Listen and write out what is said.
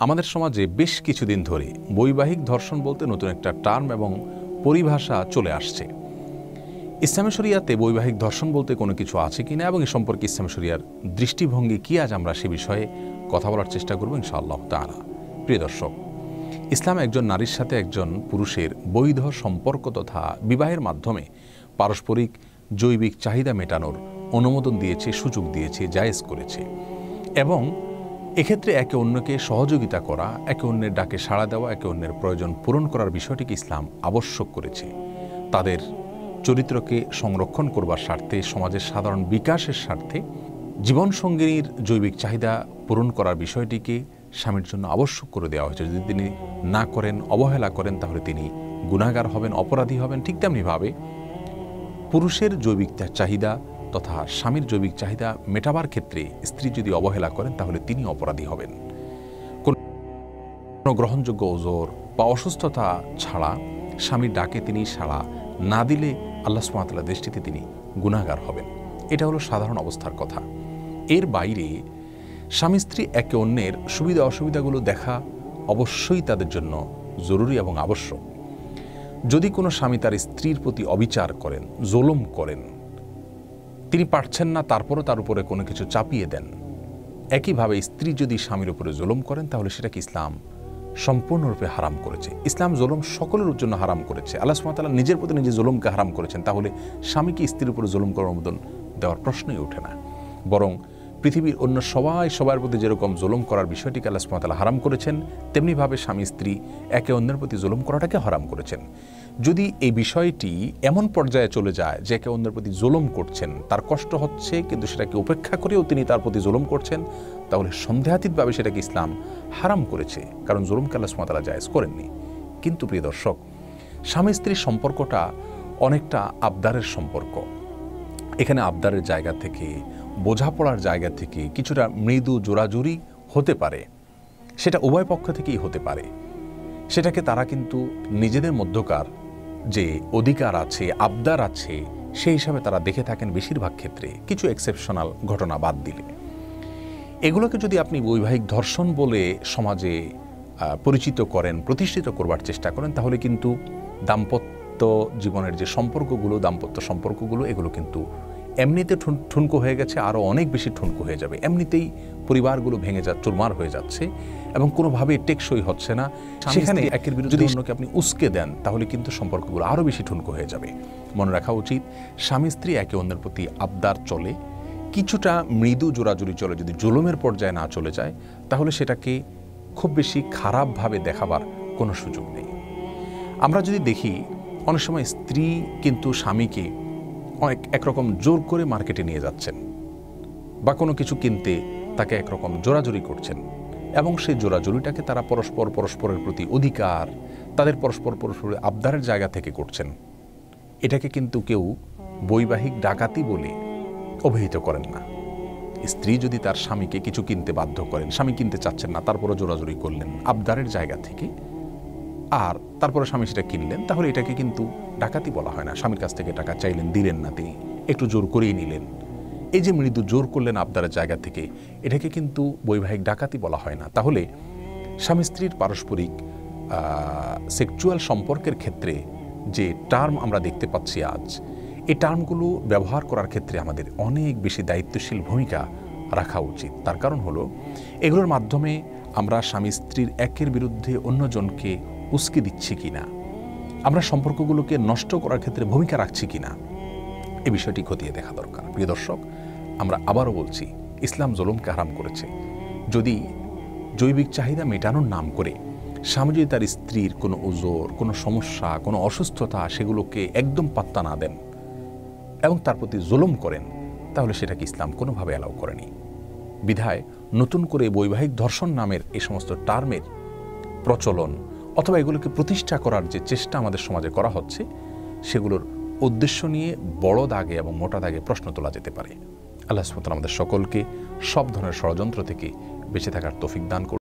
আমাদের সমাজে বেশ কিছুদিন ধরে বৈবাহিক ধর্ষণ বলতে নতুন একটা টার্ম এবং পরিভাষা চলে আসছে। ইসলামী শরিয়াতে বৈবাহিক ধর্ষণ বলতে কোনো কিছু আছে কিনা এবং এ সম্পর্কে ইসলামী শরিয়ার দৃষ্টিভঙ্গি কি, আজ আমরা সে বিষয়ে কথা বলার চেষ্টা করব ইনশাআল্লাহ তাআলা। প্রিয় দর্শক, ইসলাম একজন নারীর সাথে একজন পুরুষের বৈধ সম্পর্ক তথা বিবাহের মাধ্যমে পারস্পরিক জৈবিক চাহিদা মেটানোর অনুমোদন দিয়েছে, সুযোগ দিয়েছে, জায়েজ করেছে এবং এক্ষেত্রে একে অন্যকে সহযোগিতা করা, একে অন্যের ডাকে সাড়া দেওয়া, একে অন্যের প্রয়োজন পূরণ করার বিষয়টিকে ইসলাম আবশ্যক করেছে। তাদের চরিত্রকে সংরক্ষণ করবার স্বার্থে, সমাজের সাধারণ বিকাশের স্বার্থে জীবনসঙ্গিনীর জৈবিক চাহিদা পূরণ করার বিষয়টিকে স্বামীর জন্য আবশ্যক করে দেওয়া হয়েছে। যদি তিনি না করেন, অবহেলা করেন, তাহলে তিনি গুনাহগার হবেন, অপরাধী হবেন। ঠিক তেমনিভাবে পুরুষের জৈবিক চাহিদা তথা স্বামীর জৈবিক চাহিদা মেটাবার ক্ষেত্রে স্ত্রী যদি অবহেলা করেন, তাহলে তিনি অপরাধী হবেন। কোনো গ্রহণযোগ্য ওজর বা অসুস্থতা ছাড়া স্বামীর ডাকে তিনি সাড়া না দিলে আল্লাহ সুবহানাহু ওয়া তাআলার দৃষ্টিতে তিনি গুনাহগার হবেন। এটা হলো সাধারণ অবস্থার কথা। এর বাইরে স্বামী স্ত্রী একে অন্যের সুবিধা অসুবিধাগুলো দেখা অবশ্যই তাদের জন্য জরুরি এবং আবশ্যক। যদি কোনো স্বামী তার স্ত্রীর প্রতি অবিচার করেন, জুলুম করেন, তিনি পারছেন না, তারপরও তার উপরে কোনো কিছু চাপিয়ে দেন, একইভাবে স্ত্রী যদি স্বামীর উপরে জুলুম করেন, তাহলে সেটাকে ইসলাম সম্পূর্ণরূপে হারাম করেছে। ইসলাম জুলুম সকলের জন্য হারাম করেছে। আল্লাহ সুবহানাহু ওয়া তাআলা নিজের প্রতি নিজে জুলুমকে হারাম করেছেন। তাহলে স্বামীকে স্ত্রীর উপরে জুলুম করার অনুমোদন দেওয়ার প্রশ্নই ওঠে না। বরং পৃথিবীর অন্য সবার প্রতি যেরকম জুলুম করার বিষয়টিকে আল্লাহ সুবহানাহু ওয়া তাআলা হারাম করেছেন, তেমনিভাবে স্বামী স্ত্রী একে অন্যের প্রতি জুলুম করাটাকে হারাম করেছেন। যদি এই বিষয়টি এমন পর্যায়ে চলে যায় যে একে অন্যের প্রতি জুলুম করছেন, তার কষ্ট হচ্ছে, কিন্তু সেটাকে উপেক্ষা করেও তিনি তার প্রতি জুলুম করছেন, তাহলে সন্দেহাতীতভাবে সেটাকে ইসলাম হারাম করেছে, কারণ জুলুমকে আল্লাহ সুবহানাহু ওয়া তাআলা জায়েজ করেননি। কিন্তু প্রিয় দর্শক, স্বামী স্ত্রীর সম্পর্কটা অনেকটা আবদারের সম্পর্ক। এখানে আবদারের জায়গা থেকে, বোঝাপড়ার জায়গা থেকে কিছুটা মৃদু জোরাজুরি হতে পারে। সেটা উভয় পক্ষ থেকেই হতে পারে। সেটাকে তারা কিন্তু নিজেদের মধ্যকার যে অধিকার আছে, আবদার আছে, সেই হিসাবে তারা দেখে থাকেন বেশিরভাগ ক্ষেত্রে, কিছু এক্সেপশনাল ঘটনা বাদ দিলে। এগুলোকে যদি আপনি বৈবাহিক ধর্ষণ বলে সমাজে পরিচিত করেন, প্রতিষ্ঠিত করবার চেষ্টা করেন, তাহলে কিন্তু দাম্পত্য জীবনের যে সম্পর্কগুলো, দাম্পত্য সম্পর্কগুলো, এগুলো কিন্তু এমনিতে ঠুনকো হয়ে গেছে, আরও অনেক বেশি ঠুনকো হয়ে যাবে। এমনিতেই পরিবারগুলো ভেঙে চুরমার হয়ে যাচ্ছে এবং কোনোভাবে টেকসই হচ্ছে না। সেখানে একের বিরুদ্ধে অন্যকে আপনি উস্কে দেন, তাহলে কিন্তু সম্পর্কগুলো আরও বেশি ঠুনকো হয়ে যাবে। মনে রাখা উচিত, স্বামী স্ত্রী একে অন্যের প্রতি আবদার চলে, কিছুটা মৃদু জোরাজুরি চলে, যদি জুলুমের পর্যায়ে না চলে যায়, তাহলে সেটাকে খুব বেশি খারাপভাবে দেখাবার কোনো সুযোগ নেই। আমরা যদি দেখি, অনেক সময় স্ত্রী কিন্তু স্বামীকে একরকম জোর করে মার্কেটে নিয়ে যাচ্ছেন বা কোনো কিছু কিনতে তাকে একরকম জোরাজুরি করছেন এবং সেই জোরাজুরিটাকে তারা পরস্পরের প্রতি অধিকার, তাদের পরস্পরের আবদারের জায়গা থেকে করছেন। এটাকে কিন্তু কেউ বৈবাহিক ডাকাতি বলে অভিহিত করেন না। স্ত্রী যদি তার স্বামীকে কিছু কিনতে বাধ্য করেন, স্বামী কিনতে চাচ্ছেন না, তারপরে জোরাজুরি করলেন আবদারের জায়গা থেকে, আর তারপরে স্বামী সেটা কিনলেন, তাহলে এটাকে কিন্তু ডাকাতি বলা হয় না। স্বামীর কাছ থেকে টাকা চাইলেন, দিলেন না, তিনি একটু জোর করেই নিলেন। এই যে মৃদু জোর করলেন আবদারের জায়গা থেকে, এটাকে কিন্তু বৈবাহিক ডাকাতি বলা হয় না। তাহলে স্বামী স্ত্রীর পারস্পরিক সেক্সুয়াল সম্পর্কের ক্ষেত্রে যে টার্ম আমরা দেখতে পাচ্ছি আজ, এই টার্মগুলো ব্যবহার করার ক্ষেত্রে আমাদের অনেক বেশি দায়িত্বশীল ভূমিকা রাখা উচিত। তার কারণ হলো, এগুলোর মাধ্যমে আমরা স্বামী স্ত্রীর একের বিরুদ্ধে অন্যজনকে উস্কে দিচ্ছি কিনা, আমরা সম্পর্কগুলোকে নষ্ট করার ক্ষেত্রে ভূমিকা রাখছি কিনা, এই বিষয়টি খতিয়ে দেখা দরকার। প্রিয় দর্শক, আমরা আবারও বলছি, ইসলাম জুলুমকে হারাম করেছে। যদি জৈবিক চাহিদা মেটানোর নাম করে স্বামী যদি তার স্ত্রীর কোনো ওজর, কোনো সমস্যা, কোনো অসুস্থতা, সেগুলোকে একদম পাত্তা না দেন এবং তার প্রতি জুলুম করেন, তাহলে সেটাকে ইসলাম কোনোভাবে অ্যালাউ করেনি। বিধায় নতুন করে বৈবাহিক ধর্ষণ নামের এই সমস্ত টার্মের প্রচলন অথবা এগুলোকে প্রতিষ্ঠা করার যে চেষ্টা আমাদের সমাজে করা হচ্ছে, সেগুলোর উদ্দেশ্য নিয়ে বড় দাগে এবং মোটা দাগে প্রশ্ন তোলা যেতে পারে। আল্লাহ সুবহানাহু ওয়া তাআলা আমাদের সকলকে সব ধরনের ষড়যন্ত্র থেকে বেঁচে থাকার তৌফিক দান করুন।